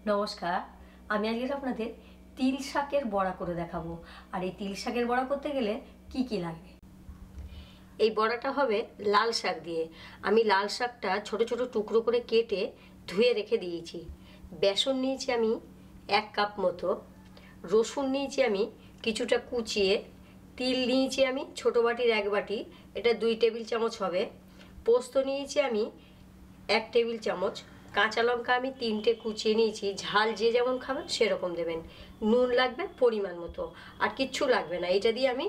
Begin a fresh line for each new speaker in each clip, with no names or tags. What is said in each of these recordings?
নমস্কার, আমি আজকে আপনাদের তিল শাকের বড়া করে দেখাবো। আর এই তিল শাকের বড়া করতে গেলে কি কি লাগবে। এই বড়াটা হবে লাল শাক দিয়ে। আমি লাল শাকটা ছোট ছোট টুকরো করে কেটে ধুয়ে রেখে দিয়েছি। বেসন নিয়েছি আমি 1 কাপ মতো, রসুন নিয়েছি আমি কিছুটা কুচিয়ে, তিল নিয়েছি আমি ছোট বাটির 1 বাটি, এটা 2 টেবিল চামচ হবে। পোস্ত নিয়েছি আমি 1 টেবিল চামচ, কাঁচা লঙ্কা আমি 3টে কুচিয়ে নিয়েছি, ঝাল যে যেমন খাবেন সেরকম দেবেন। নুন লাগবে পরিমাণ মতো, আর কিচ্ছু লাগবে না। এটা দিয়ে আমি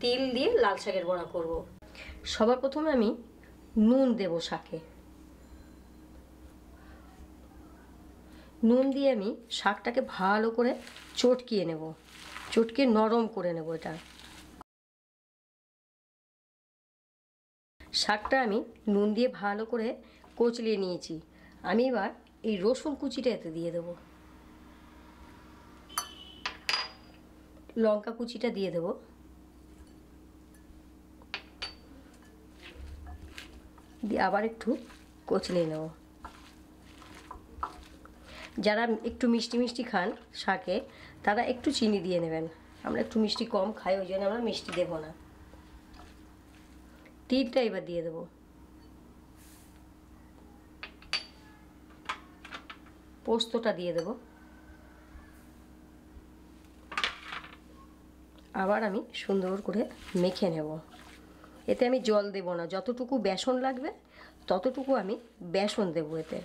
তিল দিয়ে লাল শাকের বড়া করব। সবার প্রথমে আমি নুন দেব শাকে। নুন দিয়ে আমি শাকটাকে ভালো করে চটকিয়ে নেব, চটকিয়ে নরম করে নেব। এটা শাকটা আমি নুন দিয়ে ভালো করে কচলিয়ে নিয়েছি। আমি এবার এই রসুন কুচিটা এতে দিয়ে দেব, লঙ্কা কুচিটা দিয়ে দেব, দিয়ে আবার একটু কচলিয়ে নেব। যারা একটু মিষ্টি মিষ্টি খান শাকে, তারা একটু চিনি দিয়ে নেবেন। আমরা একটু মিষ্টি কম খাই, ওই জন্য আমরা মিষ্টি দেব না। তিলটা এবার দিয়ে দেব, পোস্তটা দিয়ে দেব, আবার আমি সুন্দর করে মেখে নেব। এতে আমি জল দেব না, যতটুকু বেসন লাগবে ততটুকু আমি বেসন দেব এতে।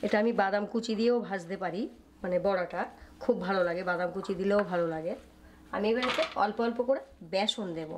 এটা আমি বাদাম কুচি দিয়েও ভাজতে পারি, মানে বড়াটা খুব ভালো লাগে, বাদাম কুচি দিলেও ভালো লাগে। আমি এবার এতে অল্প অল্প করে বেসন দেব।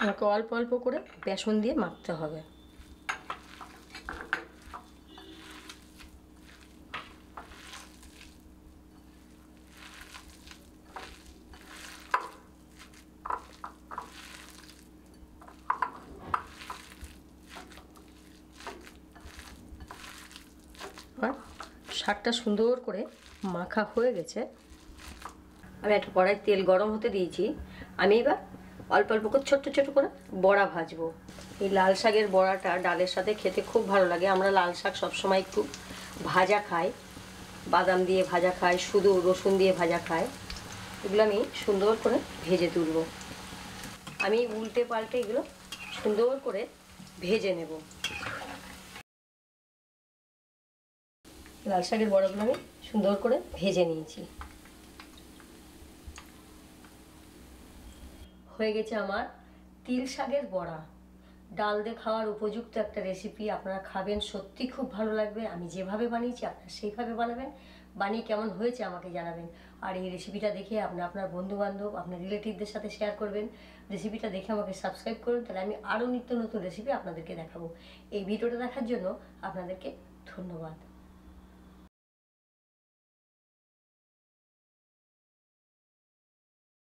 আমাকে অল্প অল্প করে বেসন দিয়ে মাখতে হবে। আর শাকটা সুন্দর করে মাখা হয়ে গেছে। আমি একটা কড়াই তেল গরম হতে দিয়েছি। আমি এবার অল্প অল্প করে ছোট্ট ছোট করে বড়া ভাজবো। এই লাল শাকের বড়াটা ডালের সাথে খেতে খুব ভালো লাগে। আমরা লাল শাক সবসময় একটু ভাজা খাই, বাদাম দিয়ে ভাজা খাই, শুধু রসুন দিয়ে ভাজা খাই। এগুলো আমি সুন্দর করে ভেজে তুলব। আমি উল্টে পাল্টে এগুলো সুন্দর করে ভেজে নেব। লাল শাকের বড়াগুলো আমি সুন্দর করে ভেজে নিয়েছি। হয়ে গেছে আমার তিল শাকের বড়া। ডাল দিয়ে খাওয়ার উপযুক্ত একটা রেসিপি। আপনারা খাবেন, সত্যি খুব ভালো লাগবে। আমি যেভাবে বানিয়েছি আপনারা সেইভাবে বানাবেন, বানিয়ে কেমন হয়েছে আমাকে জানাবেন। আর এই রেসিপিটা দেখে আপনি আপনার বন্ধুবান্ধব, আপনার রিলেটিভদের সাথে শেয়ার করবেন। রেসিপিটা দেখে আমাকে সাবস্ক্রাইব করুন, তাহলে আমি আরও নিত্য নতুন রেসিপি আপনাদেরকে দেখাবো। এই ভিডিওটা দেখার জন্য আপনাদেরকে ধন্যবাদ।